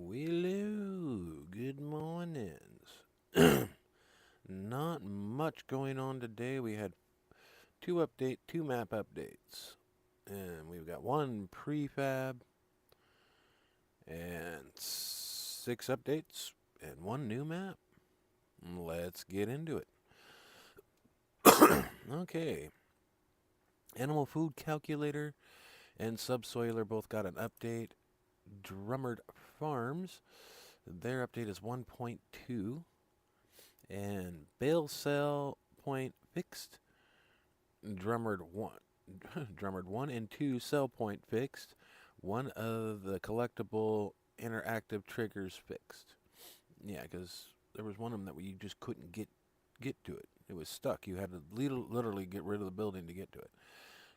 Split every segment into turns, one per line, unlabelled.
Hello, good mornings. Not much going on today. We had two map updates, and we've got one prefab and six updates and one new map. Let's get into it. Okay, animal food calculator and subsoiler both got an update. Drummerd Farms, their update is 1.2, and bale cell point fixed. Drummerd 1 Drummerd 1 and 2 cell point fixed. One of the collectible interactive triggers fixed. Yeah, because there was one of them that you just couldn't get to it. It was stuck. You had to literally get rid of the building to get to it.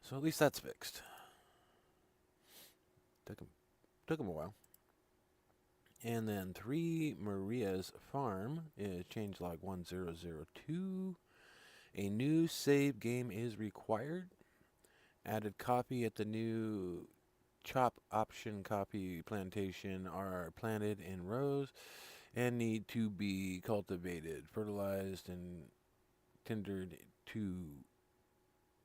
So at least that's fixed. Took him a while. And then 3 Maria's Farm is changelog 1002. A new save game is required. Added copy at the new chop option copy plantation are planted in rows and need to be cultivated, fertilized, and tendered to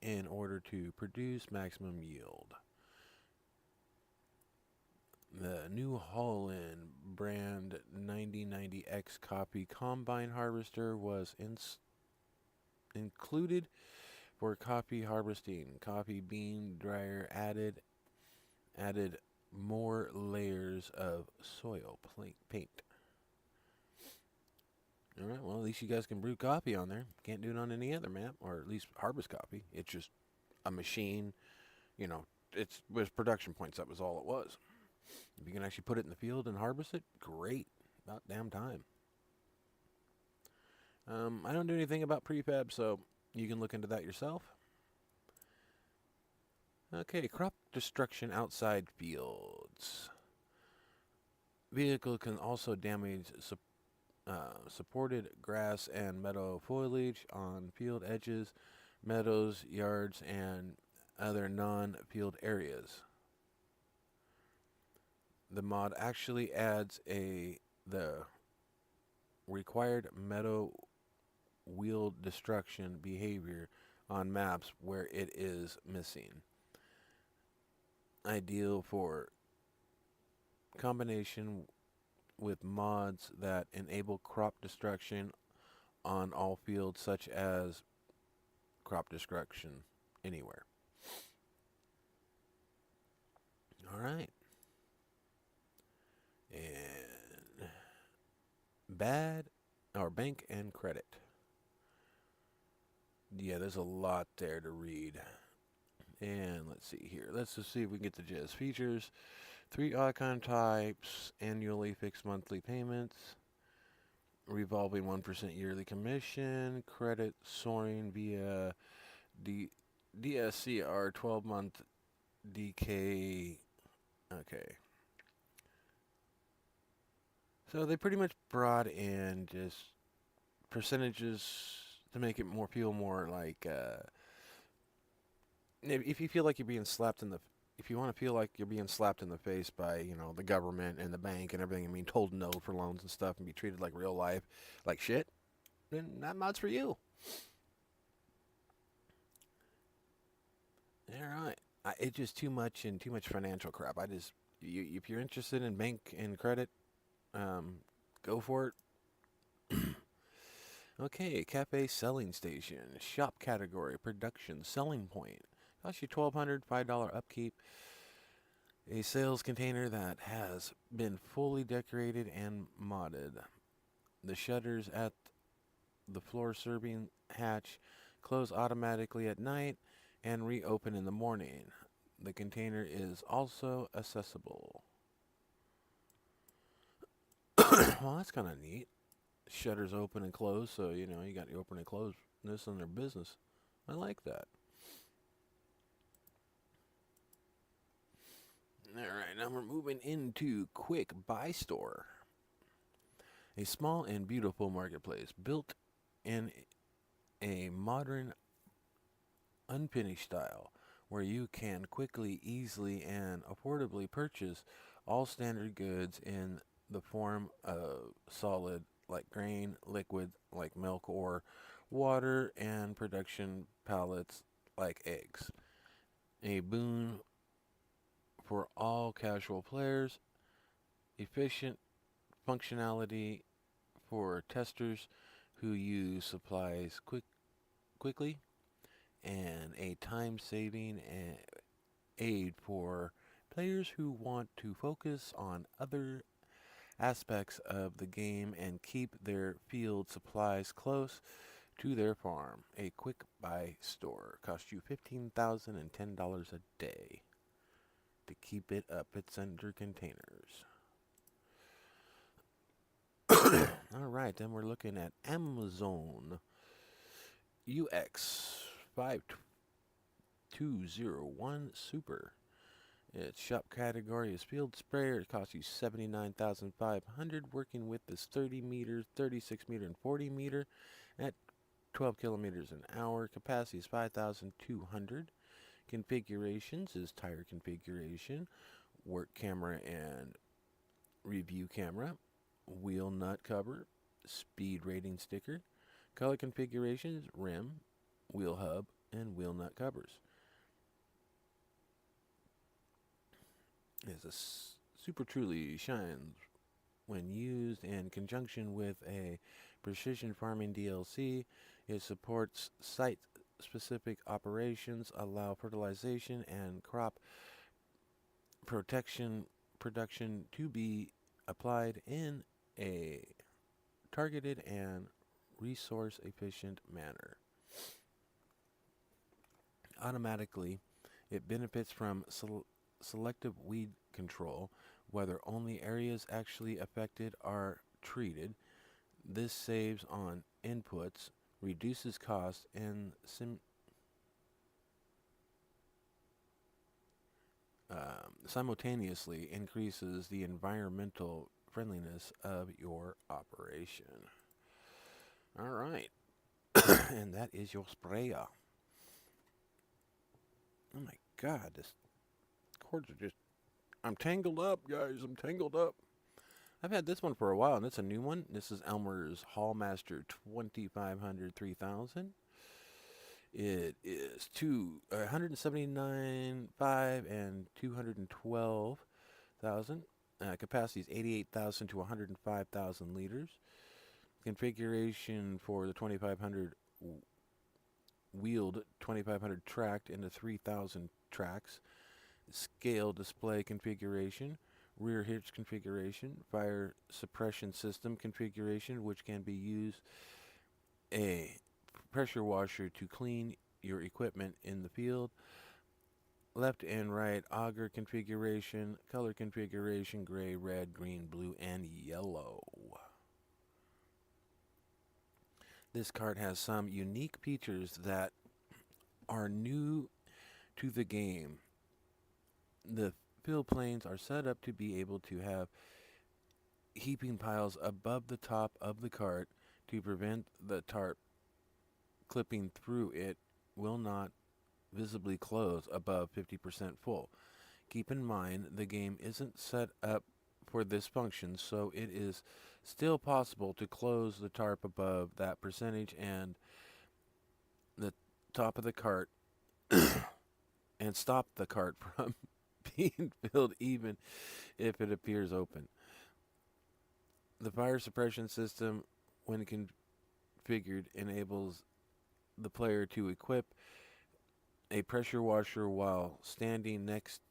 in order to produce maximum yield. The New Holland brand 9090X copy combine harvester was included for coffee harvesting. Coffee bean dryer added more layers of soil paint. Alright, well, at least you guys can brew coffee on there. Can't do it on any other map, or at least harvest coffee. It's just a machine, it was production points, that was all it was. If you can actually put it in the field and harvest it, great. About damn time. I don't do anything about prefab, so you can look into that yourself. Okay, crop destruction outside fields. Vehicle can also damage supported grass and meadow foliage on field edges, meadows, yards, and other non-field areas. The mod actually adds the required meadow wheel destruction behavior on maps where it is missing. Ideal for combination with mods that enable crop destruction on all fields, such as crop destruction anywhere. Alright. And bank and credit. Yeah, there's a lot there to read. And let's see here. Let's just see if we can get the gist. Features: 3 icon types, annually fixed monthly payments, revolving 1% yearly commission, credit soaring via DSCR 12-month DK. Okay. So they pretty much brought in just percentages to make it feel more like, if you feel like you're being slapped in the, if you want to feel like you're being slapped in the face by, the government and the bank and everything, told no for loans and stuff and be treated like real life, like shit, then that mod's for you. Alright. It's just too much financial crap. If you're interested in bank and credit, go for it. Okay, cafe selling station, shop category, production, selling point. Cost you $1,200, $5 upkeep. A sales container that has been fully decorated and modded. The shutters at the floor serving hatch close automatically at night and reopen in the morning. The container is also accessible. Well, that's kind of neat. Shutters open and close, so you got your open and close this in their business. I like that. Alright, now we're moving into Quick Buy Store. A small and beautiful marketplace built in a modern, unfinished style where you can quickly, easily, and affordably purchase all standard goods in the form of solid like grain, liquid like milk or water, and production pellets like eggs. A boon for all casual players, efficient functionality for testers who use supplies quickly, and a time-saving aid for players who want to focus on other aspects of the game and keep their field supplies close to their farm. A quick buy store costs you $15,010 a day to keep it up. It's under containers. All right, then we're looking at Amazon UX 5201 Super. Its shop category is field sprayer. It costs you $79,500, working with this 30 meter, 36 meter, and 40 meter at 12 kilometers an hour. Capacity is 5,200. Configurations is tire configuration, work camera and review camera, wheel nut cover, speed rating sticker. Color configurations, rim, wheel hub, and wheel nut covers. It's a super truly shines when used in conjunction with a precision farming DLC. It supports site-specific operations, allow fertilization and crop production to be applied in a targeted and resource-efficient manner. Automatically, it benefits from selective weed control, whether only areas actually affected are treated. This saves on inputs, reduces costs, and simultaneously increases the environmental friendliness of your operation. All right. And that is your sprayer. Oh my god, this cords are just... I'm tangled up, guys. I'm tangled up. I've had this one for a while, and it's a new one. This is Elmer's Hallmaster 2500-3000. It is 179.5 and 212,000. Capacity is 88,000 to 105,000 liters. Configuration for the 2500 wheeled, 2500 tracked into 3000 tracks. Scale display configuration, rear hitch configuration, fire suppression system configuration, which can be used a pressure washer to clean your equipment in the field. Left and right auger configuration, color configuration, gray, red, green, blue, and yellow. This card has some unique features that are new to the game. The fill planes are set up to be able to have heaping piles above the top of the cart to prevent the tarp clipping through. It will not visibly close above 50% full. Keep in mind the game isn't set up for this function, so it is still possible to close the tarp above that percentage and the top of the cart and stop the cart from being filled even if it appears open. The fire suppression system, when configured, enables the player to equip a pressure washer while standing next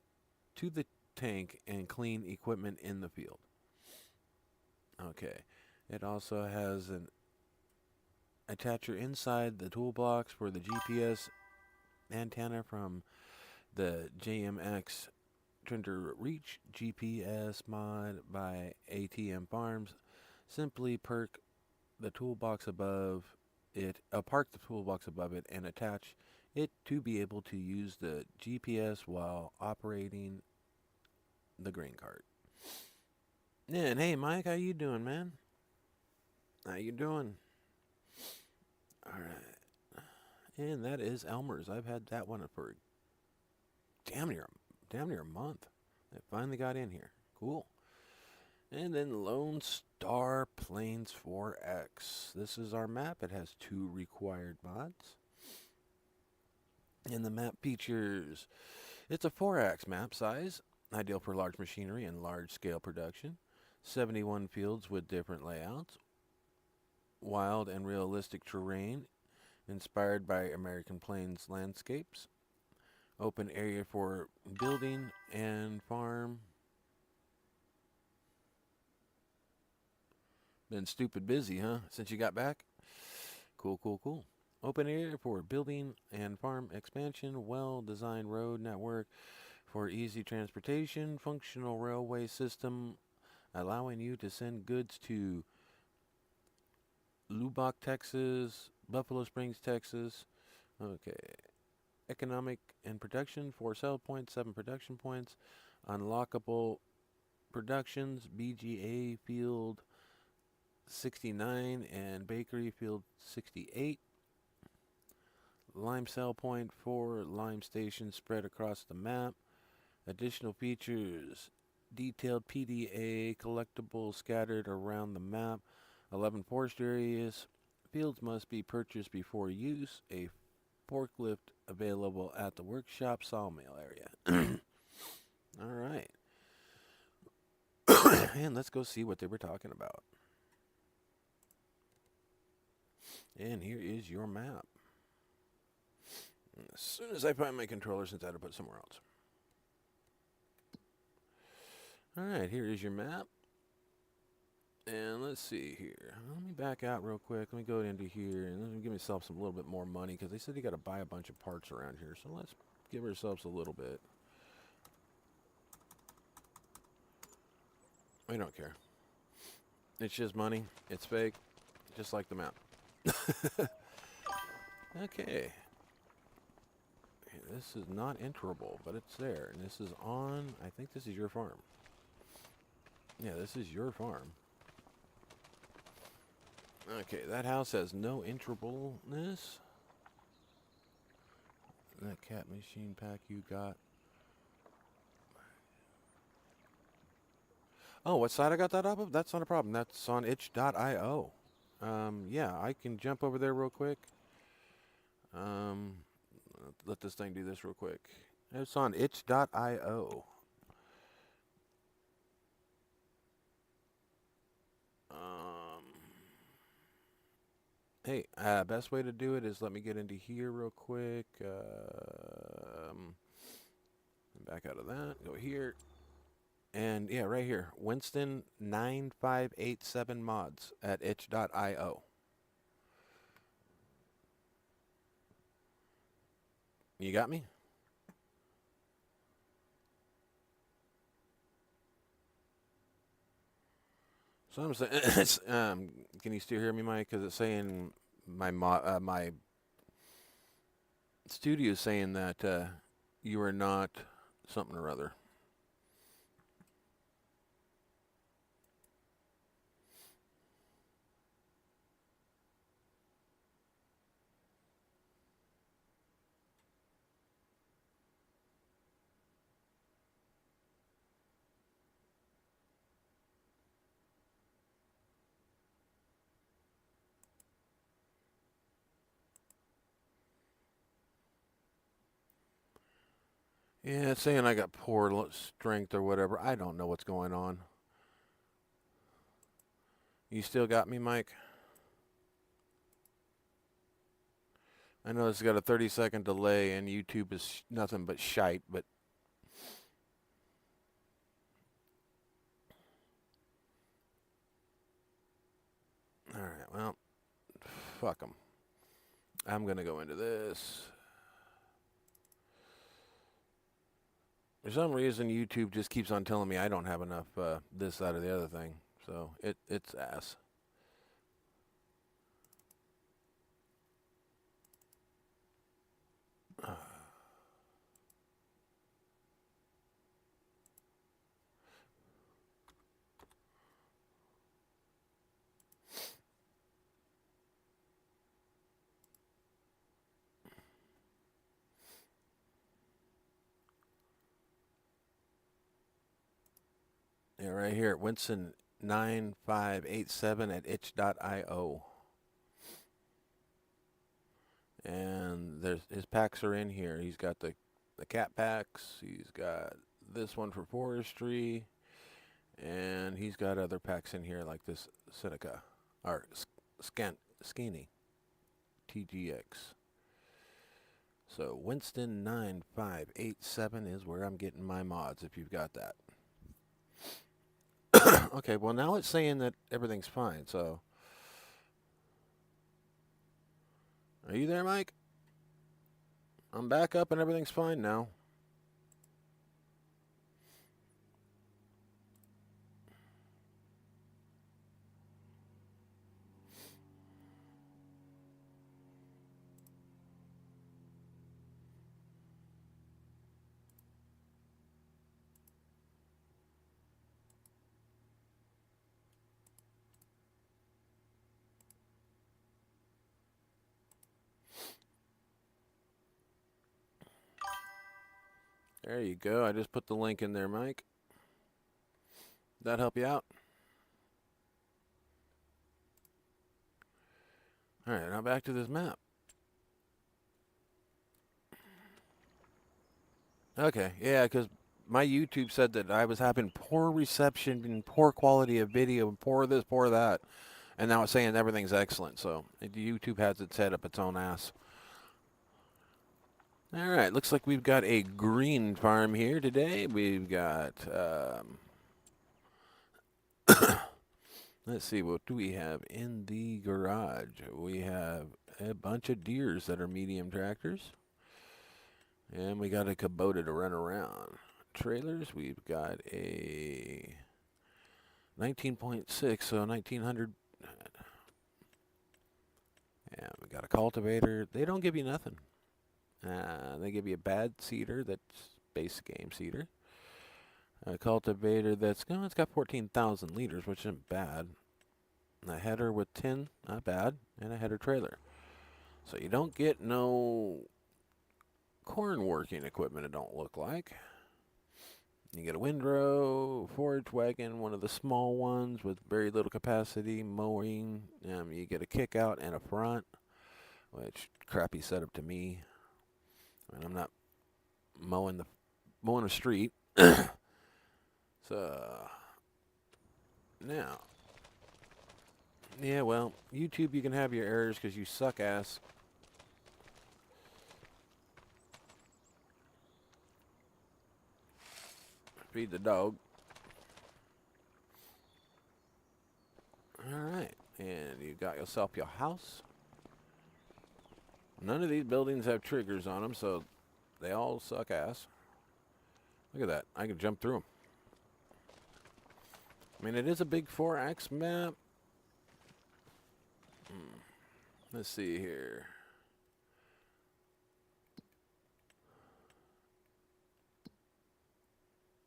to the tank and clean equipment in the field. Okay. It also has an attacher inside the toolbox for the GPS antenna from the JMX Trender Reach GPS mod by ATM Farms. Simply park the toolbox above it, and attach it to be able to use the GPS while operating the grain cart. Yeah, and hey Mike, how you doing, man? How you doing? All right. And that is Elmer's. I've had that one for damn near a month. It finally got in here. Cool. And then Lone Star Plains 4X. This is our map. It has 2 required mods. And the map features, it's a 4X map size, ideal for large machinery and large scale production. 71 fields with different layouts. Wild and realistic terrain inspired by American Plains landscapes. Open area for building and farm. Been stupid busy, huh, since you got back? Cool, cool, cool. Open area for building and farm expansion. Well-designed road network for easy transportation. Functional railway system allowing you to send goods to Lubbock, Texas, Buffalo Springs, Texas. Okay. Economic and production, 4 sell points, 7 production points. Unlockable productions, BGA field 69 and bakery field 68. Lime sell point, 4 lime stations spread across the map. Additional features, detailed PDA collectibles scattered around the map. 11 forest areas. Fields must be purchased before use. A forklift available at the workshop sawmill area. All right. And let's go see what they were talking about. And here is your map. As soon as I find my controller, since I had to put it somewhere else. Alright, here is your map. And let's see here. Let me back out real quick. Let me go into here and let me give myself some little bit more money because they said you got to buy a bunch of parts around here. So let's give ourselves a little bit. We don't care. It's just money. It's fake. Just like the map. Okay. This is not enterable, but it's there. And this is on, I think this is your farm. Yeah, this is your farm. Okay, that house has no enterableness. That cat machine pack you got. Oh, what side I got that off of? That's not a problem. That's on itch.io. Yeah, I can jump over there real quick. Let this thing do this real quick. It's on itch.io. Hey, best way to do it is let me get into here real quick. Back out of that. Go here. And yeah, right here. Winston 9587 mods at itch.io. You got me? So I'm saying, can you still hear me, Mike? Because it's saying my studio is saying that you are not something or other. Yeah, it's saying I got poor strength or whatever. I don't know what's going on. You still got me, Mike? I know it's got a 30-second delay and YouTube is nothing but shite, but all right, well, fuck them. I'm going to go into this. For some reason, YouTube just keeps on telling me I don't have enough this, that, or the other thing. So it's ass. Yeah, right here, Winston9587 at itch.io. And there's his packs are in here. He's got the cat packs. He's got this one for forestry, and he's got other packs in here like this Seneca or Skinny TGX. So Winston9587 is where I'm getting my mods. If you've got that. Okay, well now it's saying that everything's fine. So, are you there, Mike? I'm back up and everything's fine now. There you go. I just put the link in there, Mike. Did that help you out? Alright, now back to this map. Okay, yeah, because my YouTube said that I was having poor reception and poor quality of video and poor this, poor that. And now it's saying everything's excellent. So YouTube has its head up its own ass. Alright, looks like we've got a green farm here today. We've got, let's see, what do we have in the garage? We have a bunch of deers that are medium tractors. And we got a Kubota to run around. Trailers, we've got a 19.6, so 1900. Yeah, we got a cultivator. They don't give you nothing. They give you a bad seeder that's base game seeder. A cultivator that's, oh, it's got 14,000 liters, which isn't bad. A header with 10, not bad, and a header trailer. So you don't get no corn working equipment, it don't look like. You get a windrow, forage wagon, one of the small ones with very little capacity, mowing. You get a kick out and a front, which crappy setup to me. And I'm not mowing a street. So now, yeah, well, YouTube, you can have your errors because you suck ass. Feed the dog. Alright, and you got yourself your house. None of these buildings have triggers on them, so they all suck ass. Look at that. I can jump through them. I mean, it is a big 4x map. Let's see here.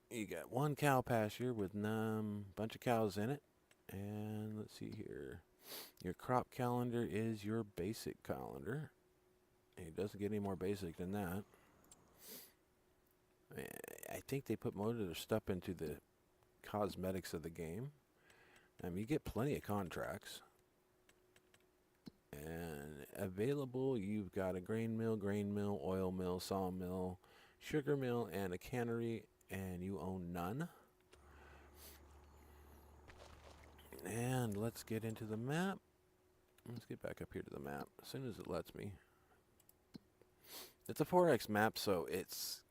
You got one cow pasture with a bunch of cows in it. And let's see here. Your crop calendar is your basic calendar. It doesn't get any more basic than that. I think they put most of their stuff into the cosmetics of the game. You get plenty of contracts. And available, you've got a grain mill, oil mill, sawmill, sugar mill, and a cannery, and you own none. And let's get into the map. Let's get back up here to the map as soon as it lets me. It's a 4x map, so it's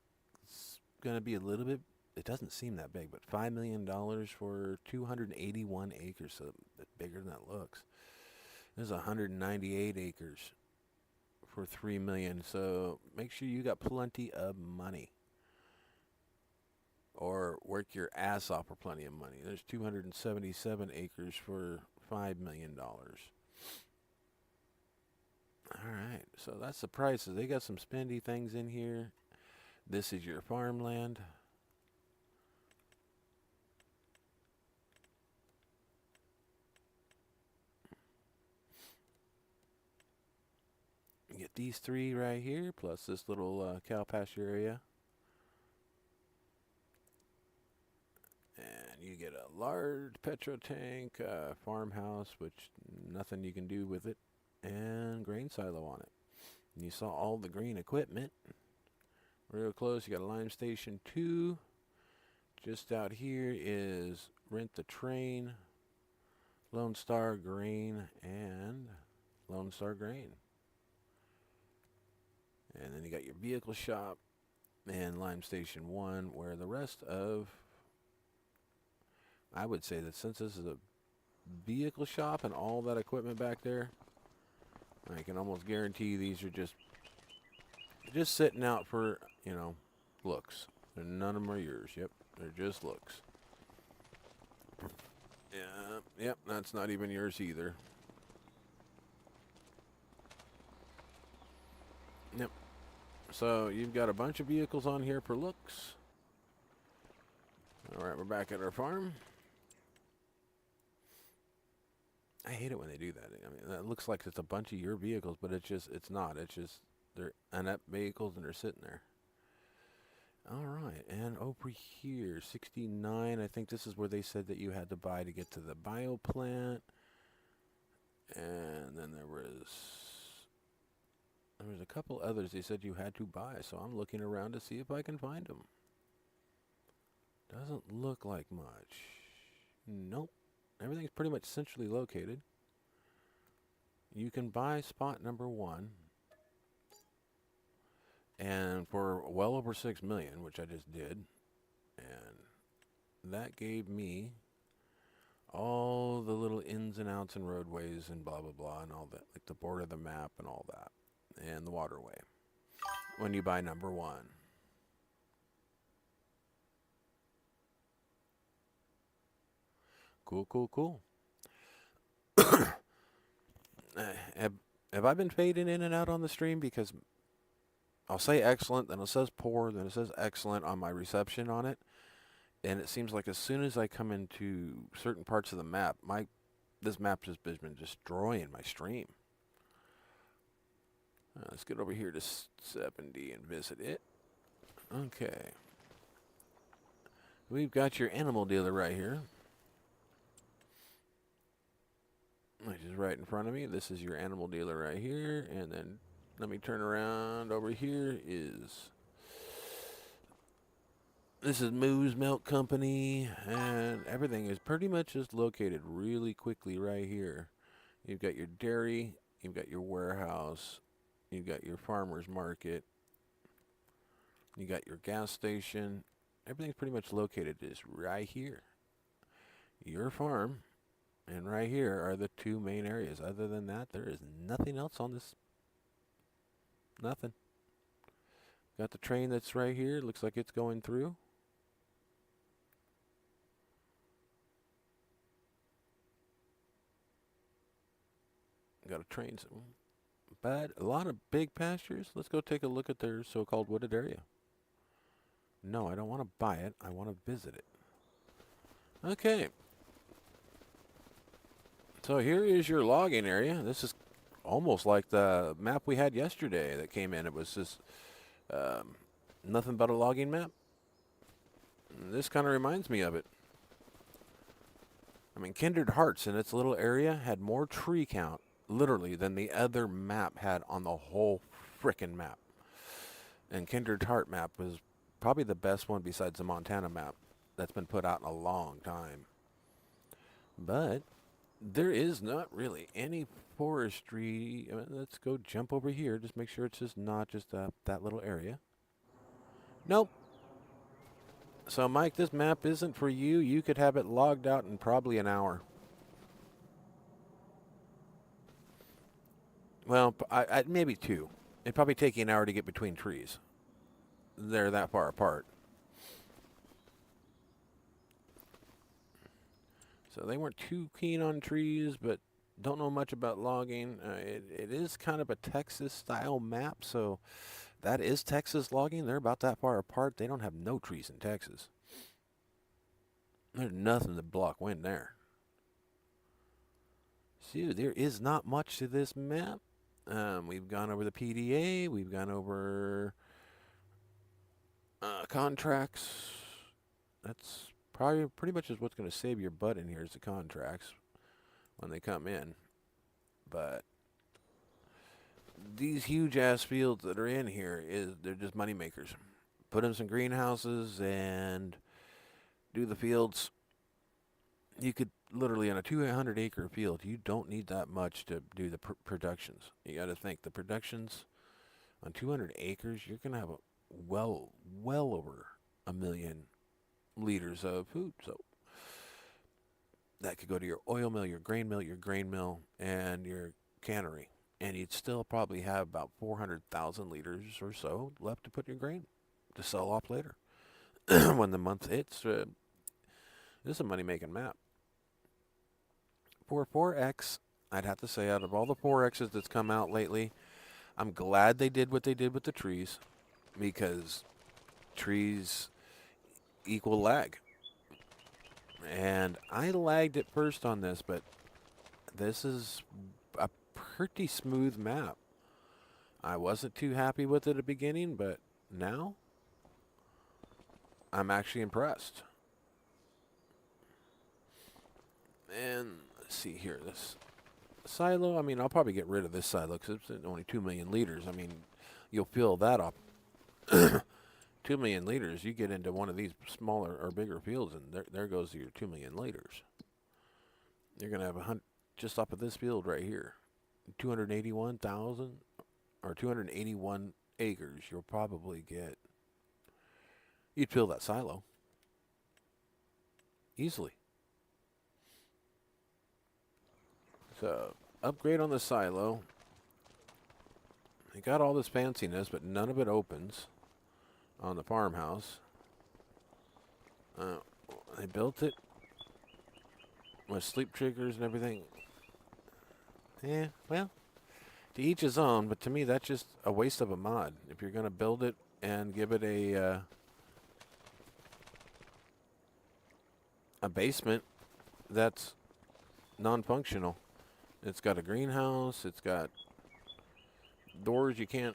going to be a little bit, it doesn't seem that big, but $5 million for 281 acres, so it's bigger than that looks. There's 198 acres for $3 million, so make sure you got plenty of money. Or work your ass off for plenty of money. There's 277 acres for $5 million. Alright, so that's the prices. They got some spendy things in here. This is your farmland. You get these three right here, plus this little cow pasture area. And you get a large petro tank, farmhouse, which nothing you can do with it, and grain silo on it. And you saw all the green equipment. Real close, you got a Lime Station 2. Just out here is Rent the Train, Lone Star Grain, and Lone Star Grain. And then you got your vehicle shop and Lime Station 1, where the rest of, I would say that since this is a vehicle shop and all that equipment back there, I can almost guarantee these are just sitting out for, you know, looks. None of them are yours. Yep, they're just looks. Yeah, yep, that's not even yours either. Yep. So you've got a bunch of vehicles on here for looks. All right, we're back at our farm. I hate it when they do that. I mean, that looks like it's a bunch of your vehicles, but it's not. It's just they're inept vehicles and they're sitting there. All right, and over here, 69. I think this is where they said that you had to buy to get to the bio plant. And then there was a couple others they said you had to buy, so I'm looking around to see if I can find them. Doesn't look like much. Nope. Everything's pretty much centrally located. You can buy spot number 1. And for well over 6 million, which I just did. And that gave me all the little ins and outs and roadways and blah, blah, blah, and all that. Like the border of the map and all that. And the waterway. When you buy number 1. Cool, cool, cool. Have I been fading in and out on the stream? Because I'll say excellent, then it says poor, then it says excellent on my reception on it. And it seems like as soon as I come into certain parts of the map, this map has been destroying my stream. Let's get over here to 70 and visit it. Okay. We've got your animal dealer right here. Which is right in front of me. This is your animal dealer right here. And then let me turn around. Over here this is Moo's Milk Company. And everything is pretty much just located really quickly right here. You've got your dairy. You've got your warehouse. You've got your farmer's market. You got your gas station. Everything's pretty much located just right here. Your farm. And right here are the 2 main areas. Other than that, there is nothing else on this. Nothing. Got the train that's right here. Looks like it's going through. Got a train. But a lot of big pastures. Let's go take a look at their so-called wooded area. No, I don't want to buy it. I want to visit it. Okay. So here is your logging area. This is almost like the map we had yesterday that came in. It was just nothing but a logging map. This kind of reminds me of it. I mean, Kindred Hearts in its little area had more tree count, literally, than the other map had on the whole frickin' map. And Kindred Heart map was probably the best one besides the Montana map that's been put out in a long time. But there is not really any forestry. Let's go jump over here. Just make sure it's just not just that little area. Nope. So, Mike, this map isn't for you. You could have it logged out in probably an hour. Well, maybe 2. It'd probably take you an hour to get between trees. They're that far apart. So they weren't too keen on trees, but don't know much about logging. It is kind of a Texas-style map, so that is Texas logging. They're about that far apart. They don't have no trees in Texas. There's nothing to block wind there. So there is not much to this map. We've gone over the PDA. We've gone over contracts. That's Probably pretty much is what's going to save your butt in here is the contracts when they come in. But these huge ass fields that are in here they're just money makers. Put in some greenhouses and do the fields. You could literally on a 200 acre field, you don't need that much to do the productions. You got to think the productions on 200 acres, you're going to have well over 1 million liters of food. So that could go to your oil mill, your grain mill, and your cannery. And you'd still probably have about 400,000 liters or so left to put in your grain to sell off later. When the month hits, this is a money-making map. For 4X, I'd have to say out of all the 4Xs that's come out lately, I'm glad they did what they did with the trees, because trees equal lag. And I lagged at first on this, but this is a pretty smooth map. I wasn't too happy with it at the beginning, but now I'm actually impressed. And let's see here, this silo, I mean, I'll probably get rid of this silo because it's only 2 million liters. I mean, you'll fill that up. 2 million liters, you get into one of these smaller or bigger fields, and there goes your 2 million liters. You're going to have 100, just off of this field right here, 281,000 or 281 acres, you'll probably get, you'd fill that silo easily. So, upgrade on the silo. They got all this fanciness, but none of it opens on the farmhouse. They built it with sleep triggers and everything. Yeah, well, to each his own, but to me that's just a waste of a mod. If you're going to build it and give it a basement that's non-functional. It's got a greenhouse, it's got doors you can't.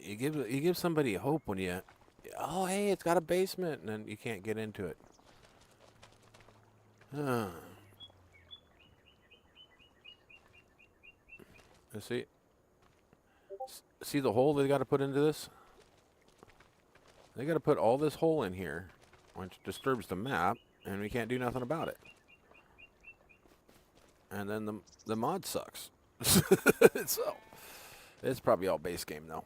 You give somebody hope when you, oh hey, it's got a basement, and then you can't get into it. Let's see the hole they got to put into this? They got to put all this hole in here, which disturbs the map, and we can't do nothing about it. And then the mod sucks. So, it's probably all base game, though.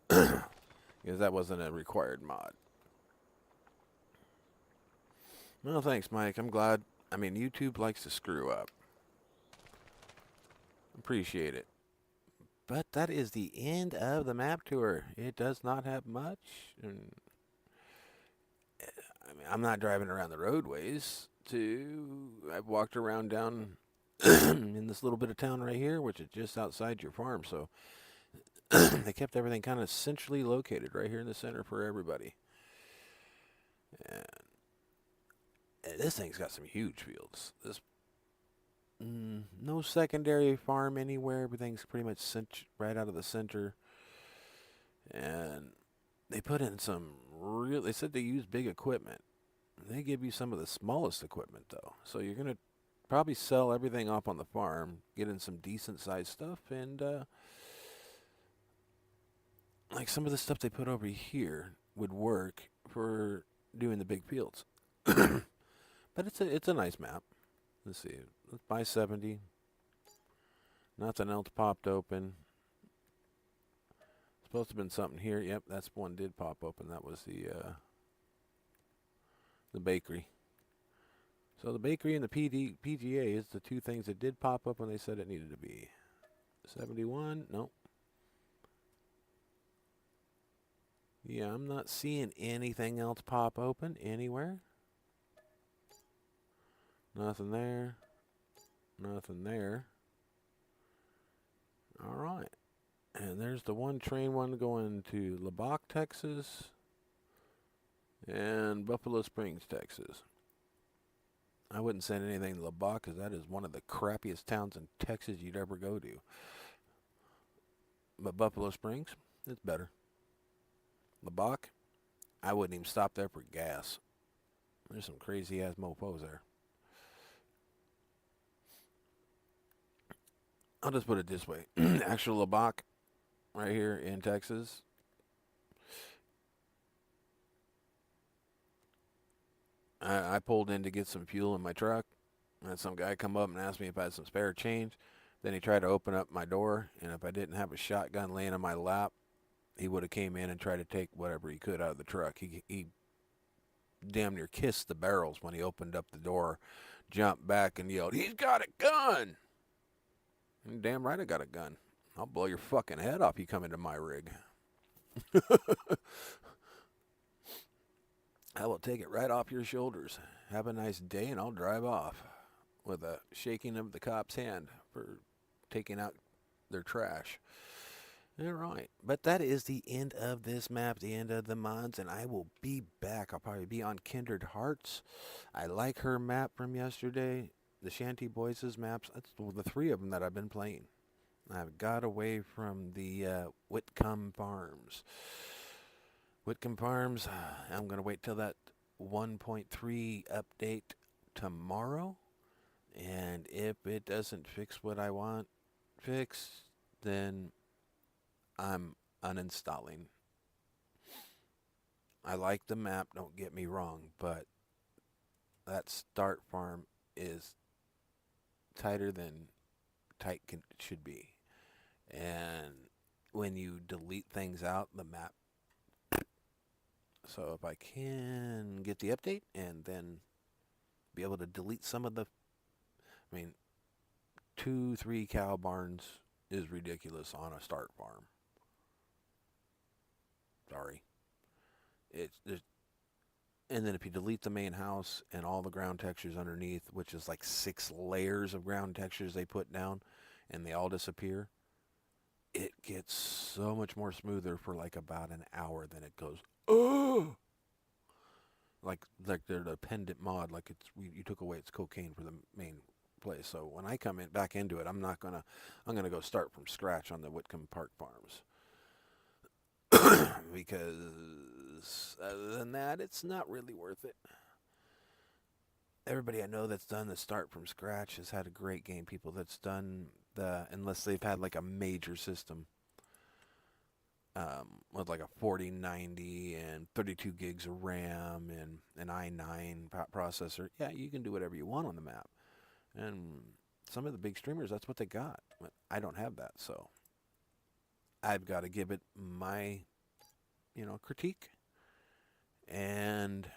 Because that wasn't a required mod. Well, thanks, Mike. I'm glad. I mean, YouTube likes to screw up. Appreciate it. But that is the end of the map tour. It does not have much. And I mean, I'm not driving around the roadways. I've walked around down in this little bit of town right here, which is just outside your farm. So they kept everything kind of centrally located right here in the center for everybody. And this thing's got some huge fields. No secondary farm anywhere. Everything's pretty much right out of the center. And they put in some they said they use big equipment. They give you some of the smallest equipment, though. So you're going to probably sell everything off on the farm, get in some decent sized stuff, and like some of the stuff they put over here would work for doing the big fields. But it's a nice map. Let's see. Let's buy 70. Nothing else popped open. Supposed to have been something here. Yep, that's one did pop open. That was the bakery. So the bakery and the PGA is the two things that did pop up when they said it needed to be. 71. Nope. Yeah, I'm not seeing anything else pop open anywhere. Nothing there. Nothing there. All right. And there's the one train one going to Lubbock, Texas, and Buffalo Springs, Texas. I wouldn't send anything to Lubbock because that is one of the crappiest towns in Texas you'd ever go to. But Buffalo Springs, it's better. Lubbock, I wouldn't even stop there for gas. There's some crazy ass mofos there. I'll just put it this way. Actual Lubbock, right here in Texas, I pulled in to get some fuel in my truck. And some guy come up and asked me if I had some spare change. Then he tried to open up my door, and if I didn't have a shotgun laying on my lap, he would have came in and tried to take whatever he could out of the truck. He damn near kissed the barrels when he opened up the door, jumped back and yelled, "He's got a gun!" And damn right I got a gun. I'll blow your fucking head off you come into my rig. I will take it right off your shoulders. Have a nice day and I'll drive off with a shaking of the cop's hand for taking out their trash. All right. But that is the end of this map, the end of the mods, and I will be back. I'll probably be on Kindred Hearts. I like her map from yesterday. The Shanty Boys' maps. That's the three of them that I've been playing. I've got away from the Whitcomb Farms. Whitcomb Farms, I'm going to wait till that 1.3 update tomorrow. And if it doesn't fix what I want fixed, then I'm uninstalling. I like the map, don't get me wrong, but that start farm is tighter than tight should be. And when you delete things out, the map. So if I can get the update and then be able to delete some of the, 2-3 cow barns is ridiculous on a start farm. Sorry. And then if you delete the main house and all the ground textures underneath, which is like 6 layers of ground textures they put down, and they all disappear, it gets so much more smoother for like about an hour. Then it goes, oh, like they're the pendant mod, like you took away its cocaine for the main place. So when I come back into it, I'm gonna go start from scratch on the Whitcomb Park Farms. Because other than that, it's not really worth it. Everybody I know that's done the start from scratch has had a great game. People that's done unless they've had like a major system with like a 4090 and 32 gigs of RAM and an i9 processor, yeah, you can do whatever you want on the map. And some of the big streamers, that's what they got. I don't have that, so I've got to give it my, critique and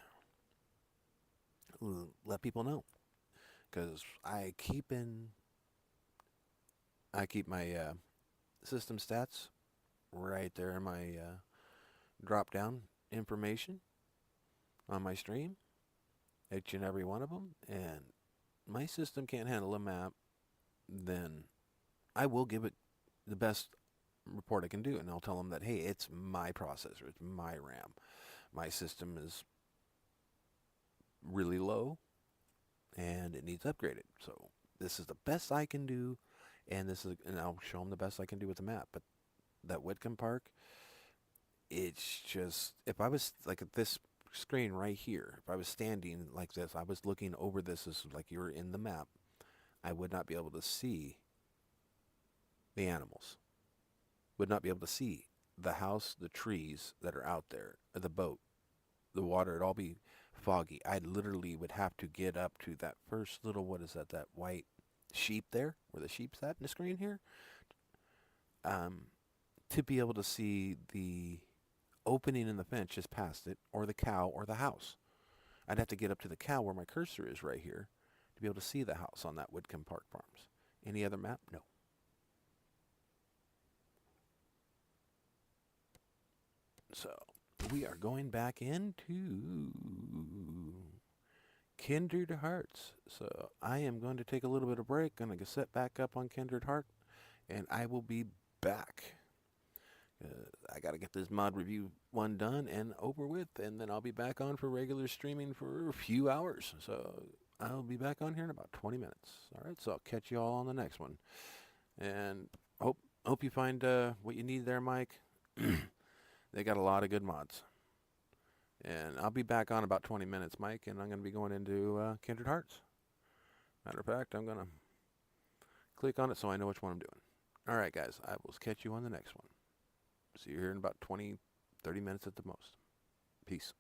let people know. Because I keep my system stats right there in my drop down information on my stream, each and every one of them. And my system can't handle a map, then I will give it the best report I can do, and I'll tell them that, hey, it's my processor, it's my RAM, my system is really low and it needs upgraded, so this is the best I can do, and I'll show them the best I can do with the map. But that Whitcomb Park, it's just, if I was like at this screen right here, if I was standing like this, I was looking over this as like you were in the map, I would not be able to see the animals, would not be able to see the house, the trees that are out there, the boat, the water. It'd all be foggy. I literally would have to get up to that first little, what is that white sheep there, where the sheep's at in the screen here, to be able to see the opening in the fence just past it, or the cow, or the house. I'd have to get up to the cow where my cursor is right here to be able to see the house on that Whitcomb Park Farms. Any other map? No. So we are going back into Kindred Hearts. So I am going to take a little bit of break. Going to set back up on Kindred Heart, and I will be back. I got to get this mod review one done and over with, and then I'll be back on for regular streaming for a few hours. So I'll be back on here in about 20 minutes. All right, so I'll catch you all on the next one. And hope Hope you find what you need there, Mike. They got a lot of good mods. And I'll be back on about 20 minutes, Mike, and I'm going to be going into Kindred Hearts. Matter of fact, I'm going to click on it so I know which one I'm doing. All right, guys, I will catch you on the next one. See you here in about 20, 30 minutes at the most. Peace.